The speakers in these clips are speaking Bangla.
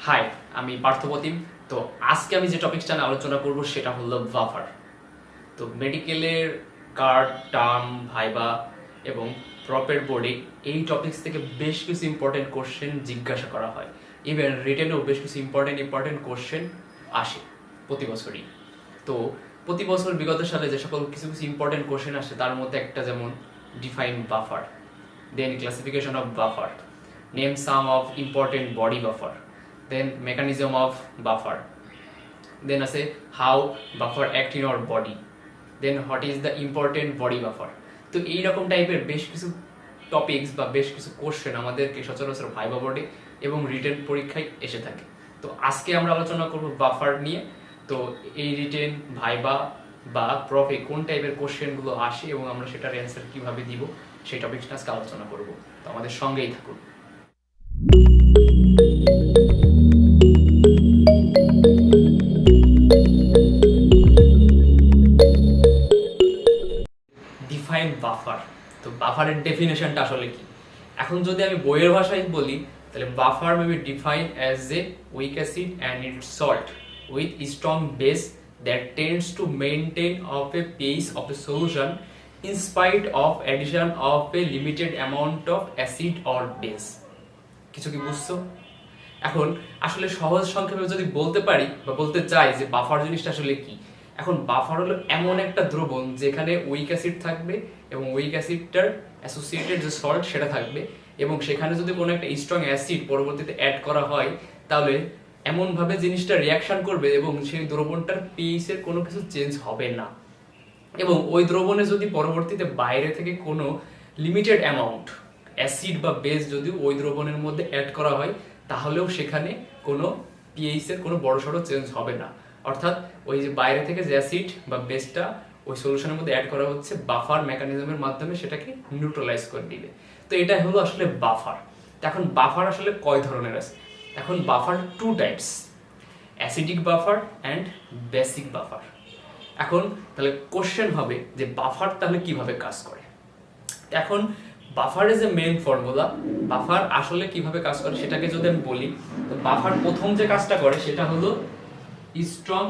হাই, আমি পার্থপ্রতিম। তো আজকে আমি যে টপিকটা নিয়ে আলোচনা করব সেটা হলো বাফার। তো মেডিকেলের কার্ড, টার্ম, ভাইবা এবং প্রপের বোর্ডে এই টপিকস থেকে বেশ কিছু ইম্পর্টেন্ট কোশ্চেন জিজ্ঞাসা করা হয়। ইভেন রিটেনেও বেশ কিছু ইম্পর্টেন্ট কোশ্চেন আসে প্রতি বছরই। তো প্রতি বছর বিগত সালে যে সকল কিছু ইম্পর্টেন্ট কোশ্চেন আসে তার মধ্যে একটা যেমন define buffer, then classification of buffer, name some of important body buffer, then mechanism of buffer, then আছে how buffer act in our body, then what is the important body buffer। তো এই রকম টাইপের বেশ কিছু টপিকস বা বেশ কিছু কোশ্চেন আমাদেরকে সচরাচর ভাইবা বোর্ডে এবং রিটেন পরীক্ষায় এসে থাকে। তো আজকে আমরা আলোচনা করব বাফার নিয়ে। তো এই রিটেন, ভাইবা বা প্রফে কোন টাইপের কোশ্চেনগুলো আসে এবং আমরা সেটার অ্যান্সার কিভাবে দিব সেই টপিকটা আজকে আলোচনা করব। তো আমাদের সঙ্গেই থাকুন। Define buffer. তো বাফারের ডেফিনেশনটা আসলে কি? এখন যদি আমি বইয়ের ভাষায় বলি তাহলে buffer may be define as a week acid and it's salt with strong base that tends to maintain of A pH of a solution in spite of addition of a limited amount of acid or base। কিছু কি বুঝছো? এখন আসলে সহজ সংক্ষেপে যদি বলতে পারি বা বলতে চাই যে বাফার জিনিসটা আসলে কি, এখন বাফার হলো এমন একটা দ্রবণ যেখানে উইক অ্যাসিড থাকবে এবং উইক অ্যাসিডটার অ্যাসোসিয়েটেড যে সল্ট সেটা থাকবে, এবং সেখানে যদি কোনো একটা স্ট্রং অ্যাসিড পরবর্তীতে অ্যাড করা হয় তাহলে এমনভাবে জিনিসটা রিয়াকশন করবে এবং সেই দ্রবণটার পিএইচ এর কোনো কিছু চেঞ্জ হবে না। এবং ওই দ্রবণে যদি পরবর্তীতে বাইরে থেকে কোনো লিমিটেড অ্যামাউন্ট অ্যাসিড বা বেস যদি ওই দ্রবণের মধ্যে অ্যাড করা হয় তাহলেও সেখানে কোনো পিএইচ এর কোনো বড়সড় চেঞ্জ হবে না। অর্থাৎ ওই যে বাইরে থেকে যে অ্যাসিড বা বেসটা ওই সলিউশনের মধ্যে অ্যাড করা হচ্ছে, বাফার মেকানিজমের মাধ্যমে সেটাকে নিউট্রালাইজ করে দিবে। তো এটা হলো আসলে বাফার। এখন বাফার আসলে কয় ধরনের আছে? এখন buffer two types, acidic buffer and basic buffer. এখন তাহলে কোশ্চেন হবে যে বাফার তাহলে কিভাবে কাজ করে। এখন buffer is a main formula. Buffer আসলে কিভাবে কাজ করে সেটাকে যদি আমি বলি, তো বাফার প্রথম যে কাজটা করে সেটা হলো স্ট্রং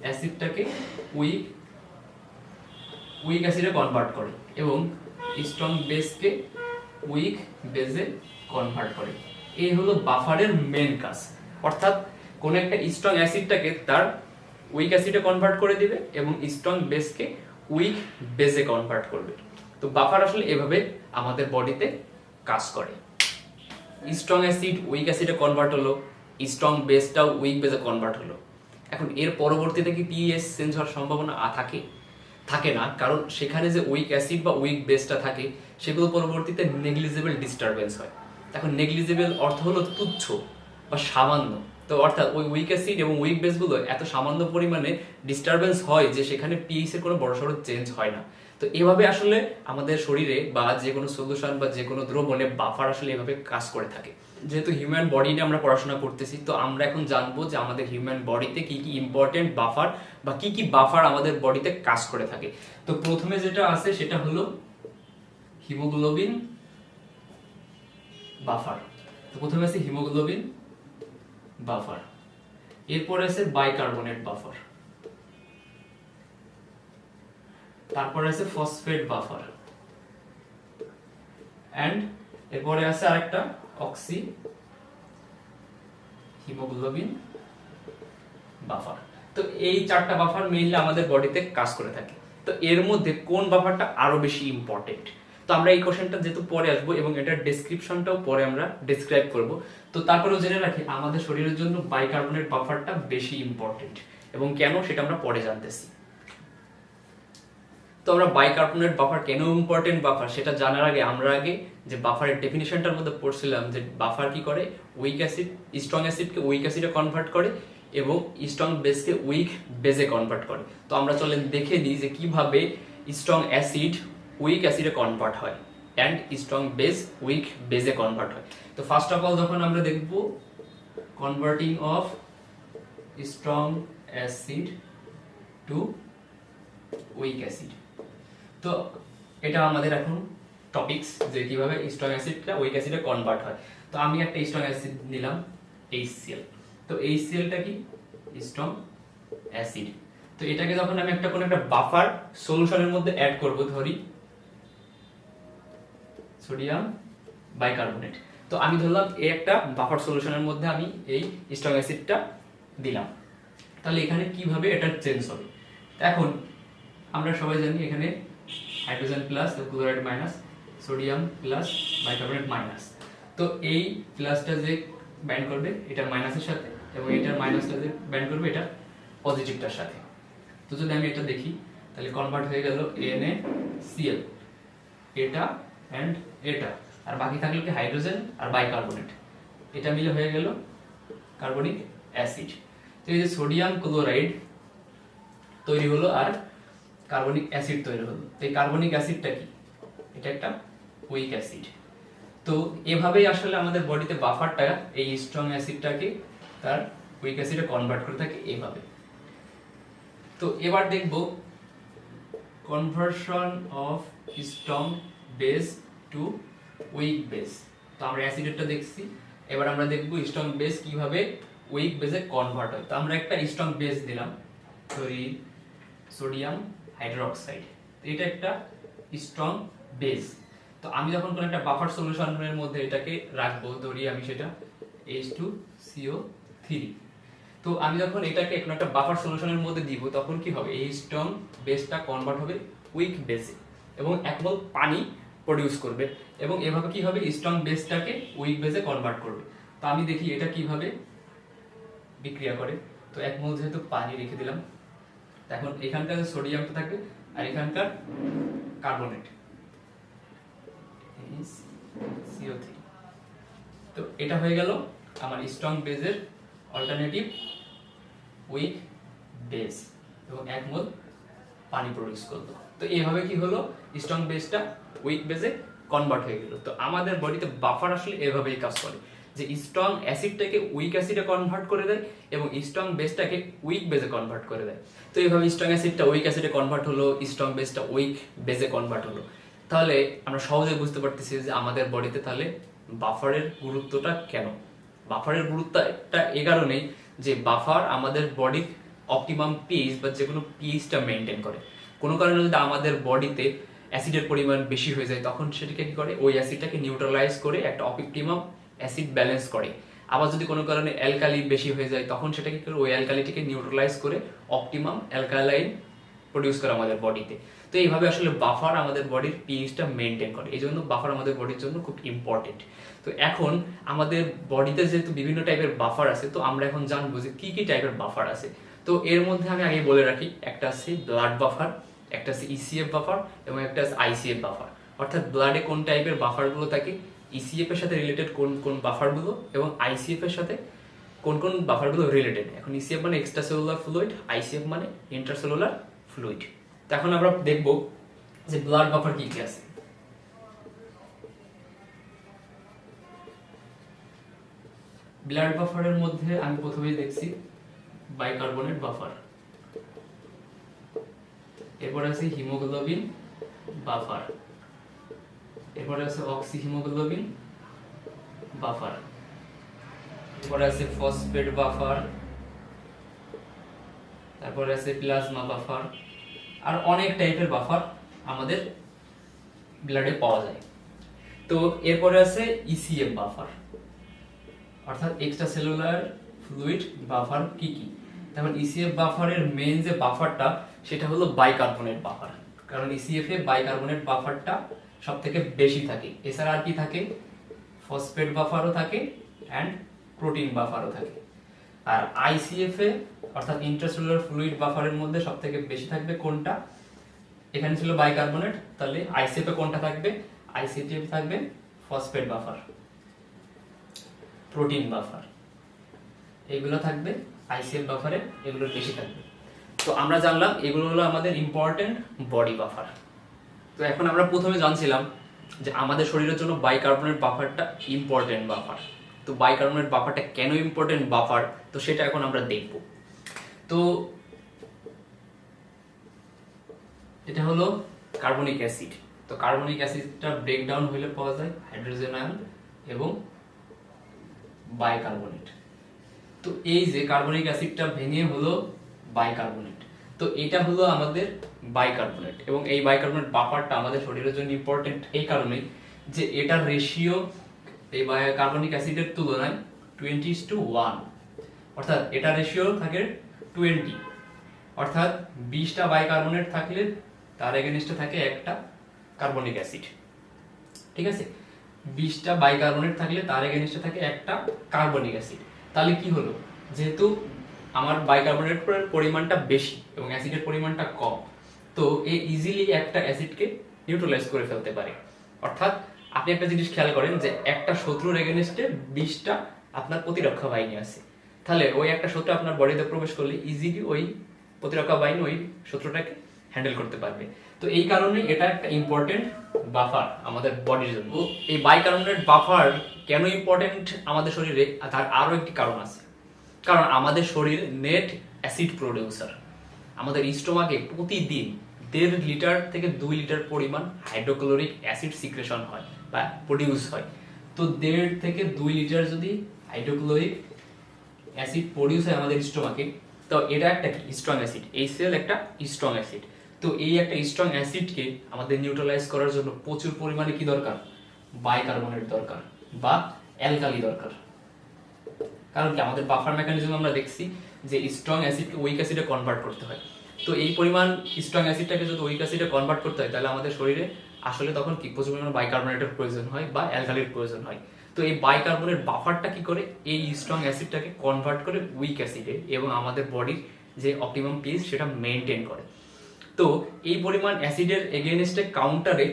অ্যাসিডটাকে উইক অ্যাসিডে কনভার্ট করে এবং স্ট্রং বেসকে উইক বেসে কনভার্ট করে। এই হলো বাফারের মেইন কাজ। অর্থাৎ কোন একটা স্ট্রং অ্যাসিডটাকে তার উইক অ্যাসিডে কনভার্ট করে দিবে এবং স্ট্রং বেসকে উইক বেসে কনভার্ট করবে। তো বাফার আসলে এভাবে আমাদের বডিতে কাজ করে। স্ট্রং অ্যাসিড উইক অ্যাসিডে কনভার্ট হলো, স্ট্রং বেসটাও উইক বেসে কনভার্ট হলো। এখন এর পরবর্তীতে কি পিএইচ চেঞ্জ হওয়ার সম্ভাবনা থাকে না, কারণ সেখানে যে উইক অ্যাসিড বা উইক বেসটা থাকে সেগুলো পরবর্তীতে নেগলিজেবল ডিস্টারবেন্স হয়। এখন নেগলিজেবল অর্থ হলো তুচ্ছ বা সামান্য। তো অর্থাৎ ওই উইক অ্যাসিড এবং উইক বেসগুলো এত সামান্য পরিমাণে ডিস্টারবেন্স হয় যে সেখানে পিএইচ এর কোনো বড়সড় চেঞ্জ হয় না। তো এভাবে আসলে আমাদের শরীরে বা যে কোনো সলিউশন বা যে কোনো দ্রবণে বাফার আসলে এভাবে কাজ করে থাকে। যেহেতু হিউম্যান বডি নিয়ে আমরা পড়াশোনা করতেছি, তো আমরা এখন জানবো যে আমাদের হিউম্যান বডিতে কি কি ইম্পর্টেন্ট বাফার বা কি কি বাফার আমাদের বডিতে কাজ করে থাকে। তো প্রথমে যেটা আছে সেটা হলো হিমোগ্লোবিন বাফার। তো প্রথমে আছে হিমোগ্লোবিন বাফার, এরপরে আছে বাইকার্বনেট বাফার, তারপরে আছে ফসফেট বাফার, এন্ড এরপরে আছে আরেকটা অক্সি হিমোগ্লোবিন বাফার। তো এই চারটা বাফার মেইনলি আমাদের বডিতে কাজ করে থাকে। তো এর মধ্যে কোন বাফারটা আরো বেশি ইম্পর্টেন্ট? তো আমরা এই কোশ্চেনটা যেহেতু পরে আসবো এবং এটার ডেসক্রিপশনটাও পরে আমরা ডেসক্রাইব করব, তো তারপরেও জেনে রাখি আমাদের শরীরের জন্য বাইকার্বনেট বাফারটা বেশি ইম্পর্টেন্ট এবং কেন সেটা আমরা পরে জানতেছি। তো আমরা বাইকার্বনেট বাফার কেন ইম্পর্টেন্ট বাফার সেটা জানার আগে আমরা যে বাফারের ডেফিনিশনটার মধ্যে পড়ছিলাম যে বাফার কি করে, উইক অ্যাসিড স্ট্রং অ্যাসিডকে উইক অ্যাসিডে কনভার্ট করে এবং স্ট্রং বেসকে উইক বেসে কনভার্ট করে। তো আমরা চলেন দেখে নিই যে কিভাবে স্ট্রং অ্যাসিড উইক অ্যাসিডে কনভার্ট হয় অ্যান্ড স্ট্রং বেস উইক বেসে কনভার্ট হয়। তো ফার্স্ট অফ অল যখন আমরা দেখব converting of strong acid to weak acid, তো এটা আমাদের এখন টপিকস যে কিভাবে স্ট্রং অ্যাসিডটা উইক অ্যাসিডে কনভার্ট হয়। তো আমি একটা স্ট্রং অ্যাসিড নিলাম HCl। তো HCl টা কি স্ট্রং অ্যাসিড। তো এটাকে যখন আমি কোনো একটা বাফার সলিউশনের মধ্যে অ্যাড করব, ধরি সোডিয়াম বাইকার্বনেট, তো আমি ধরলাম এই একটা বাফার সলিউশনের মধ্যে আমি এই স্ট্রং অ্যাসিডটা দিলাম, তাহলে এখানে কিভাবে এটা চেঞ্জ হবে। এখন আমরা সবাই জানি এখানে hydrogen plus chloride minus, sodium plus bicarbonate minus. তো এই প্লাসটা যে ব্যান্ড করবে এটা মাইনাসের সাথে, এবং এটার মাইনাসটা যে ব্যান্ড করবে এটা পজিটিভটার সাথে। তো যদি আমি এটা দেখি তাহলে কনভার্ট হয়ে গেল NaCl, এটা এন্ড এটা, আর বাকি থাকলো কি হাইড্রোজেন আর বাইকার্বনেট, এটা মিলে হয়ে গেল কার্বনিক অ্যাসিড। তো এই যে সোডিয়াম ক্লোরাইড তৈরি হলো আর কার্বনিক অ্যাসিড তৈরি হলো। এই কার্বনিক অ্যাসিডটা কি, এটা একটা উইক অ্যাসিড। তো এভাবেই আসলে আমাদের বডিতে বাফারটা এই স্ট্রং অ্যাসিডটাকে তার উইক অ্যাসিডে কনভার্ট করে থাকে এভাবে। তো এবার দেখব conversion of strong base to weak base. তো আমরা অ্যাসিডেরটা দেখছি, এবার আমরা দেখব স্ট্রং বেস কিভাবে উইক বেসে কনভার্ট হয়। তো আমরা একটা স্ট্রং বেস দিলাম, সরি সোডিয়াম হাইড্রোক্সাইড, এটা একটা স্ট্রং বেস। তো আমি যখন কোনো একটা বাফার সলিউশনের মধ্যে এটাকে রাখবো, ধরি আমি সেটা H2CO3, তো আমি যখন এটাকে কোনো একটা বাফার সলিউশনের মধ্যে দিব তখন কি হবে, এই স্ট্রং বেসটা কনভার্ট হবে উইক বেসে এবং এক মোল পানি প্রডিউস করবে, এবং এভাবে কি হবে স্ট্রং বেসটাকে উইক বেসে কনভার্ট করবে। তো আমি দেখি এটা কিভাবে বিক্রিয়া করে। তো এক মোল যেহেতু পানি রেখে দিলাম, এখন এখানকার সোডিয়ামটা থাকবে আর এখানকার কার্বনেট CO3। তো এটা হয়ে গেল আমার স্ট্রং বেসের অল্টারনেটিভ উইক বেস, এবং এক মোল পানি প্রডিউস করলো। তো এইভাবে কি হলো স্ট্রং বেসটা উইক বেসে কনভার্ট হয়ে গেল। তো আমাদের বডিতে বাফার আসলে এভাবেই কাজ করে, যে স্ট্রং অ্যাসিডটাকে উইক অ্যাসিডে কনভার্ট করে দেয় এবং স্ট্রং বেসটাকে উইক বেসে কনভার্ট করে দেয়। তো এইভাবে স্ট্রং অ্যাসিডটা উইক অ্যাসিডে কনভার্ট হলো, স্ট্রং বেসটা উইক বেসে কনভার্ট হলো। তাহলে আমরা সহজে বুঝতে পারতেছি যে আমাদের বডিতে তাহলে বাফারের গুরুত্বটা কেন। বাফারের গুরুত্বটা এই কারণেই যে বাফার আমাদের বডির অপটিমাম পিএইচ বা যে কোনো পিএইচটা মেনটেন করে। কোনো কারণে যদি আমাদের বডিতে অ্যাসিডের পরিমাণ বেশি হয়ে যায় তখন সেটাকে কি করে, ওই অ্যাসিডটাকে নিউট্রালাইজ করে একটা অপটিমাম অ্যাসিড ব্যালেন্স করে। আবার যদি কোনো কারণে অ্যালকালি বেশি হয়ে যায় তখন সেটাকে কি করে, ওই অ্যালকালিটিকে নিউট্রালাইজ করে অপটিমাম অ্যালকালাইন প্রডিউস করে আমাদের বডিতে। তো এইভাবে আসলে বাফার আমাদের বডির পিএইচটা মেনটেন করে, এই জন্য বাফার আমাদের বডির জন্য খুব ইম্পর্টেন্ট। তো এখন আমাদের বডিতে যেহেতু বিভিন্ন টাইপের বাফার আছে, তো আমরা এখন জানবো যে কি কি টাইপের বাফার আছে। তো এর মধ্যে আমি আগে বলে রাখি, একটা আছে ব্লাড বাফার, একটা আছে ইসিএফ বাফার এবং একটা আছে আইসিএফ বাফার। অর্থাৎ ব্লাডে কোন টাইপের বাফারগুলো থাকে, ইসিএফ এর সাথে রিলেটেড কোন কোন বাফারগুলো, এবং আইসিএফ এর সাথে কোন কোন বাফারগুলো রিলেটেড। এখন ইসিএফ মানে এক্সট্রাসেলুলার ফ্লুইড, আইসিএফ মানে ইন্ট্রাসেলুলার ফ্লুইড। তো এখন আমরা দেখব যে ব্লাড বাফার কি কি আছে। ব্লাড বাফারের মধ্যে আমি প্রথমেই দেখছি বাইকার্বনেট বাফার, এরপর আছে হিমোগ্লোবিন বাফার, এরপর আছে অক্সি হিমোগ্লোবিন বাফার, এরপর আছে ফসফেট বাফার, তারপর আছে প্লাজমা বাফার, আর অনেক টাইপের বাফার আমাদের ব্লাডে পাওয়া যায়। তো এরপরে আছে ইসিএফ বাফার, অর্থাৎ এক্সট্রা সেলুলার ফ্লুইড বাফার কি কি। তারপর ইসিএফ বাফারের মেইন যে বাফারটা সেটা হলো বাইকার্বনেট বাফার, কারণ ইসিএফ এ বাইকার্বনেট বাফারটা সবথেকে বেশি থাকে। এছাড়া আর কি থাকে, ফসফেট বাফারও থাকে এন্ড প্রোটিন বাফারও থাকে। আর আইসিএফ এ অর্থাৎ ইন্ট্রাসেলুলার ফ্লুইড বাফারের মধ্যে সবথেকে বেশি থাকবে কোনটা, এখানে ছিল বাইকার্বনেট, তাহলে আইসিএফ এ কোনটা থাকবে, আইসিএফ থাকবে ফসফেট বাফার, প্রোটিন বাফার, এগুলো থাকবে আইসিএফ বাফারে, এগুলো বেশি থাকবে। তো আমরা জানলাম এগুলো হলো আমাদের ইম্পর্টেন্ট বডি বাফার। তো এখন আমরা প্রথমে জানছিলাম যে আমাদের শরীরের জন্য বাইকার্বনেট বাফারটা ইম্পর্টেন্ট বাফার। তো বাইকার্বনেট বাফারটা কেন ইম্পর্টেন্ট বাফার, তো সেটা এখন আমরা দেখব। তো এটা হলো কার্বনিক অ্যাসিড। তো কার্বনিক অ্যাসিডটা ব্রেকডাউন হলে পাওয়া যায় হাইড্রোজেন আয়ন এবং বাইকার্বনেট। তো তো এই যে কার্বনিক অ্যাসিডটা ভেঙে হলো বাইকার্বনেট, তো এটা হলো আমাদের বাইকার্বনেট, এবং এই বাইকার্বনেট বাফারটা আমাদের শরীরের জন্য ইম্পর্টেন্ট এই কারণেই যে এটার রেশিও এই কার্বনিক অ্যাসিডের তুলনায় 20:1, অর্থাৎ এটা রেশিও থাকে 20, অর্থাৎ 20টা বাইকার্বনেট থাকলে তার এগেইনস্টে থাকে একটা কার্বনিক অ্যাসিড। ঠিক আছে, 20টা বাইকার্বনেট থাকলে তার এগেইনস্টে থাকে একটা কার্বনিক অ্যাসিড। তাহলে কি হলো, যেহেতু আমার বাইকার্বনেটের পরিমাণটা বেশি এবং অ্যাসিডের পরিমাণটা কম, তো এ ইজিলি একটা অ্যাসিডকে নিউট্রালাইজ করে ফেলতে পারে। অর্থাৎ আপনি একটা জিনিস খেয়াল করেন যে একটা শত্রুর এগেইনস্টে 20টা আপনার প্রতিরক্ষা বাহিনী আছে, তাহলে ওই একটা শত্রু আপনার বডিতে প্রবেশ করলে ইজিলি ওই প্রতিরক্ষা বাহিনী ওই শত্রুটাকে হ্যান্ডেল করতে পারবে। তো এই কারণে এটা একটা ইম্পর্টেন্ট বাফার আমাদের বডির জন্য। এই বাইকার্বনেট বাফার কেন ইম্পর্টেন্ট আমাদের শরীরে, তার আরো একটি কারণ আছে। কারণ আমাদের শরীর নেট অ্যাসিড প্রোডিউসার। আমাদের স্টোমাকে প্রতিদিন 1.5 লিটার থেকে 2 লিটার পরিমাণ হাইড্রোক্লোরিক অ্যাসিড সিক্রেশন হয় বা প্রডিউস হয়। তো 1.5 থেকে 2 লিটার যদি হাইড্রোক্লোরিক অ্যাসিড প্রডিউস হয় আমাদের স্টোমাকে, তো এটা একটা কি স্ট্রং অ্যাসিড, HCl একটা স্ট্রং অ্যাসিড। তো এই একটা স্ট্রং অ্যাসিডকে আমাদের নিউট্রালাইজ করার জন্য প্রচুর পরিমাণে কি দরকার, বাইকার্বনেট দরকার বা অ্যালকালি দরকার। কারণ কি আমাদের বাফার মেকানিজম আমরা দেখছি যে স্ট্রং অ্যাসিডকে উইক অ্যাসিডে কনভার্ট করতে হয়। তো এই পরিমাণ স্ট্রং অ্যাসিডটাকে যদি উইক অ্যাসিডে কনভার্ট করতে হয়, তাহলে আমাদের শরীরে আসলে তখন কি প্রচুর পরিমাণে বাইকার্বনেটের প্রয়োজন হয় বা অ্যালকালির প্রয়োজন হয়। তো এই বাইকার্বনেট বাফারটা কি করে, এই স্ট্রং অ্যাসিডটাকে কনভার্ট করে উইক অ্যাসিডে এবং আমাদের বডির যে অপটিমাম পিএইচ সেটা মেনটেন করে। তো এই পরিমাণ অ্যাসিডের এগেইনস্টে কাউন্টারে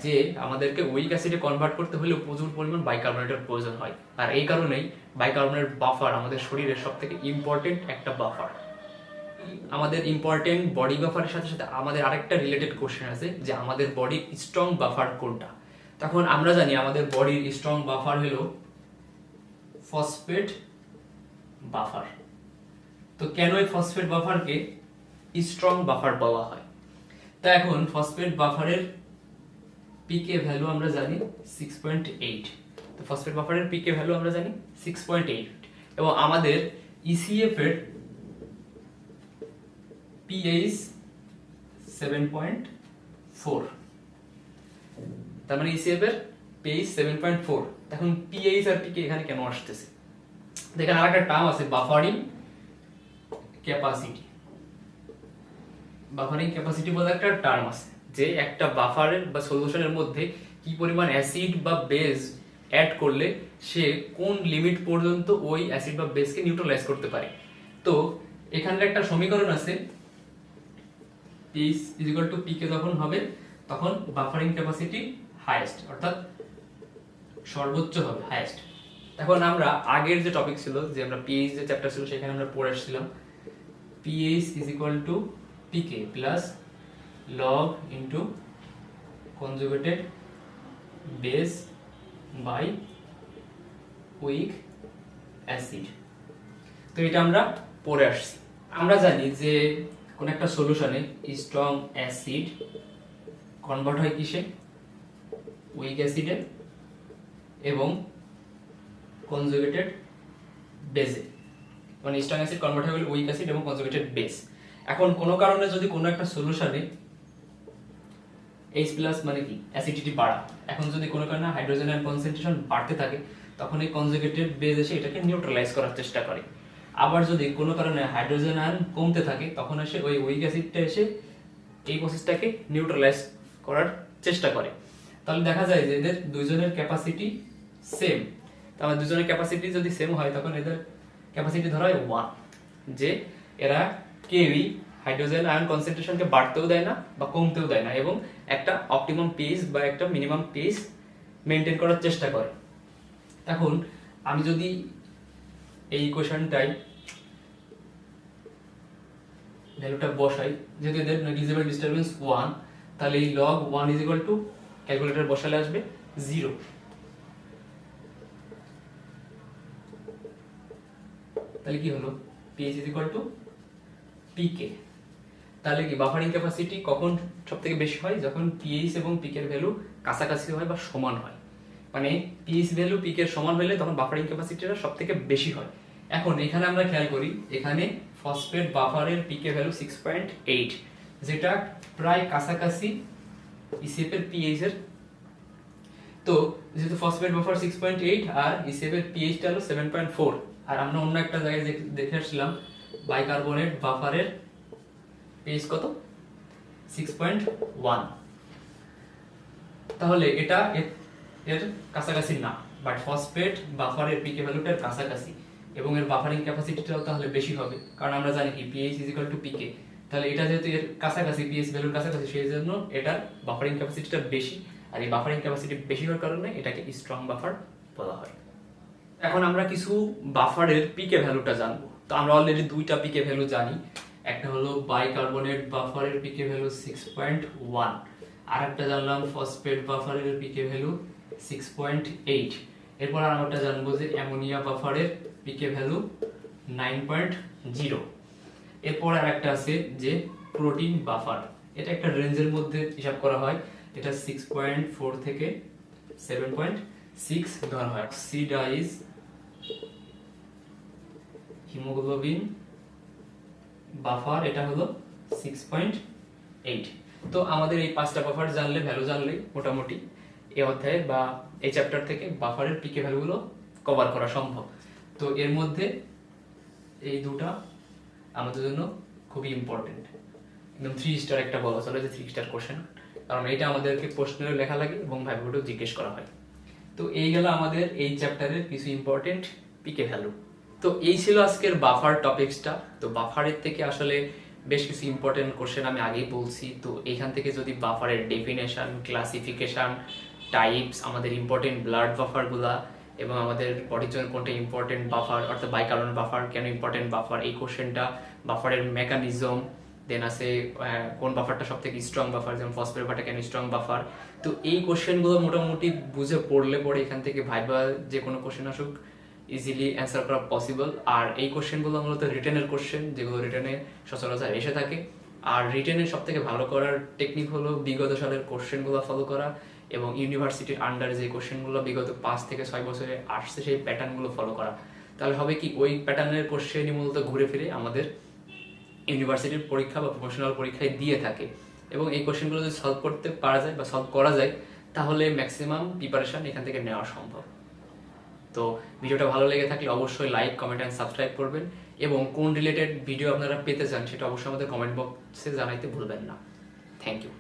যে আমাদেরকে উইক অ্যাসিডে কনভার্ট করতে হলে প্রচুর পরিমাণ বাইকার্বনেটের প্রয়োজন হয়। আর এই কারণেই বাইকার্বনেট বাফার আমাদের শরীরের সবথেকে ইম্পর্টেন্ট একটা বাফার। আমাদের ইম্পর্টেন্ট বডি বাফারের সাথে সাথে আমাদের আরেকটা রিলেটেড কোশ্চেন আছে যে আমাদের বডির স্ট্রং বাফার কোনটা। তখন আমরা জানি আমাদের বডির স্ট্রং বাফার হলো ফসফেট বাফার। তো কেন এই ফসফেট বাফারকে স্ট্রং বাফার বলা হয়? তা এখন ফসফেট বাফারের পিকে ভ্যালু আমরা জানি 6.8। তো ফসফেট বাফারের পিকে ভ্যালু আমরা জানি 6.8 এবং আমাদের ইসিএফ এর পিএইচ 7.4। তার মানে ইসিএফ এর পিএইচ 7.4। এখন পিএইচ আর পিকে এখানে কেন আসতেছে? দেখেন আরেকটা টার্ম আছে বাফারিং ক্যাপাসিটি। বাফারিং ক্যাপাসিটি বলে একটা টার্ম আছে যে একটা বাফারের বা সলিউশনের মধ্যে কি পরিমাণ অ্যাসিড বা বেস অ্যাড করলে সে কোন লিমিট পর্যন্ত ওই অ্যাসিড বা বেসকে নিউট্রালাইজ করতে পারে। তো এখানে একটা সমীকরণ আছে pH = pk যখন হবে তখন বাফারিং ক্যাপাসিটি হাইয়েস্ট, অর্থাৎ সর্বোচ্চ হবে, হাইয়েস্ট। এখন আমরা আগের যে টপিক ছিল যে আমরা pH যে চ্যাপ্টার ছিল সেখানে আমরা পড়ে আসছিলাম pH = pk plus log into conjugated base by weak acid। তো এটা আমরা পড়ে আসছি। আমরা জানি যে কোন একটা সলিউশনে স্ট্রং অ্যাসিড কনভার্ট হয় কিসে, উইক অ্যাসিডে এবং কনজুগেটেড বেসে। মানে স্ট্রং অ্যাসিড কনভার্ট হয় উইক অ্যাসিড এবং কনজুগেটেড বেস। এখন কোনো কারণে যদি কোনো একটা সলিউশনে H+ মানে কি অ্যাসিডিটি বাড়া, এখন যদি কোনো কারণে হাইড্রোজেন আয়ন কনসেন্ট্রেশন বাড়তে থাকে তখন এই কনজুগেটেড বেস এসে এটাকে নিউট্রালাইজ করার চেষ্টা করে। আবার যদি কোনো কারণে হাইড্রোজেন আয়ন কমতে থাকে তখন এসে ওই উইক অ্যাসিডটা এসে এই প্রসেসটাকে নিউট্রালাইজ করার চেষ্টা করে। তাহলে দেখা যায় যে এদের দুইজনের ক্যাপাসিটি সেম। তাহলে দুজনের ক্যাপাসিটি যদি সেম হয় তখন এদের ক্যাপাসিটি ধরা হয় 1, যে এরা কেউই হাইড্রোজেন আয়ন কনসেন্ট্রেশনকে বাড়তেও দেয় না বা কমতেও দেয় না এবং একটা অপটিমাম পিএইচ বা একটা মিনিমাম পিএইচ মেনটেন করার চেষ্টা করে। এখন আমি যদি এই ইকুয়েশনটাই ভ্যালুটা বসাই, যেহেতু এদের নেগলিজিবল ডিস্টারবেন্স 1, তাহলে এই log 1 = ক্যালকুলেটর বসালে আসবে 0। তাহলে কি হলো pH = pk। তাহলে কি বাফারিং ক্যাপাসিটি কখন সবথেকে বেশি হয়, যখন pH এবং pk এর ভ্যালু কাছাকাছি হয় বা সমান হয়। মানে pH ভ্যালু pk এর সমান হলে তখন বাফারিং ক্যাপাসিটিটা সবথেকে বেশি হয়। এখন এখানে আমরা খেয়াল করি, এখানে ফসফেট বাফারের পিকে ভ্যালু 6.8, যেটা প্রায় কাছাকাছি ইসিএফ এর পিএইচ এর। তো যেহেতু ফসফেট বাফার 6.8 আর ইসিএফ এর পিএইচটা হলো 7.4, আর আমরা অন্য একটা জায়গায় দেখে আসলাম বাইকার্বনেট বাফারের পিএইচ কত, 6.1। তাহলে এটা এর কাছাকাছি না, বাট ফসফেট বাফারের পিকে ভ্যালুটার কাছাকাছি, এবং এর বাফারিং ক্যাপাসিটিটাও তাহলে বেশি হবে, কারণ আমরা জানি কি পিএইচ = পিকে। তাহলে এটা যেহেতু এর কাছাকাছি, পিএইচ ভ্যালুর কাছাকাছি, সেই জন্য এটার বাফারিং ক্যাপাসিটিটা বেশি, আর এই বাফারিং ক্যাপাসিটি বেশি হওয়ার কারণে এটাকে স্ট্রং বাফার বলা হয়। এখন আমরা কিছু বাফারের পিকে ভ্যালুটা জানবো। তো আমরা অলরেডি দুইটা পিকে ভ্যালু জানি, একটা হলো বাইকার্বনেট বাফারের পিকে ভ্যালু 6.1, আর একটা জানলাম ফসফেট বাফারের পিকে ভ্যালু 6.8। এরপর আমরা জানবো যে অ্যামোনিয়া বাফারের পিকে ভ্যালু 9.0। এরপর আর একটা আছে যে প্রোটিন বাফার, এটা একটা রেঞ্জের মধ্যে হিসাব করা হয়, এটা 6.4 থেকে 7.6 ধরা হয়। সি ডাইজ হিমোগ্লোবিন বাফার, এটা হলো 6.8। তো আমাদের এই পাঁচটা বাফার জানলে, ভ্যালু জানলেই মোটামুটি এই অধ্যায়ে বা এই চ্যাপ্টার থেকে বাফারের পিকে ভ্যালুগুলো কভার করা সম্ভব। তো এর মধ্যে এই দুটা আমাদের জন্য খুবই ইম্পর্টেন্ট, একদম 3 স্টার একটা বলা চলে যে 3 স্টার কোশ্চেন, কারণ এটা আমাদেরকে প্রশ্নের লেখা লাগে এবং ভাইভাতেও জিজ্ঞেস করা হয়। তো এই গেল আমাদের এই চ্যাপ্টারের কিছু ইম্পর্টেন্ট পিকে ভ্যালু। তো এই ছিল আজকের বাফার টপিকসটা। তো বাফারের থেকে আসলে বেশ কিছু ইম্পর্টেন্ট কোশ্চেন আমি আগেই বলছি। তো এখান থেকে যদি বাফারের ডেফিনেশন, ক্লাসিফিকেশন, টাইপস, আমাদের ইম্পর্টেন্ট ব্লাড বাফারগুলা, এবং আমাদের বডির জন্য কোনটা ইম্পর্টেন্ট বাফার, অর্থাৎ বাইকার্বনেট বাফার কেন ইম্পর্টেন্ট বাফার, এই কোশ্চেনটা, বাফারের মেকানিজম, দেন আছে কোন বাফারটা সব থেকে স্ট্রং বাফার, যেমন ফসফেট বাফারটা কেন স্ট্রং বাফার। তো এই কোশ্চেনগুলো মোটামুটি বুঝে পড়লে পরে এখান থেকে ভাইবা যে কোনো কোশ্চেন আসুক ইজিলি অ্যান্সার করা পসিবল। আর এই কোশ্চেনগুলো মূলত রিটেনের কোশ্চেন, যেগুলো রিটেনে সচরাচর এসে থাকে। আর রিটেনের সব থেকে ভালো করার টেকনিক হলো বিগত সালের কোশ্চেনগুলো ফলো করা, এবং ইউনিভার্সিটির আন্ডারে যে কোশ্চেনগুলো বিগত 5 থেকে 6 বছরে আসছে সেই প্যাটার্নগুলো ফলো করা। তাহলে হবে কি, ওই প্যাটার্নের কোশ্চেনই মূলত ঘুরে ফিরে আমাদের ইউনিভার্সিটির পরীক্ষা বা প্রফেশনাল পরীক্ষায় দিয়ে থাকে, এবং এই কোশ্চেনগুলো যদি সলভ করতে পারা যায় বা সলভ করা যায় তাহলে ম্যাক্সিমাম প্রিপারেশন এখান থেকে নেওয়া সম্ভব। তো ভিডিওটা ভালো লেগে থাকলে অবশ্যই লাইক, কমেন্ট অ্যান্ড সাবস্ক্রাইব করবেন, এবং কোন রিলেটেড ভিডিও আপনারা পেতে চান সেটা অবশ্যই আমাদের কমেন্ট বক্সে জানাইতে ভুলবেন না। Thank you.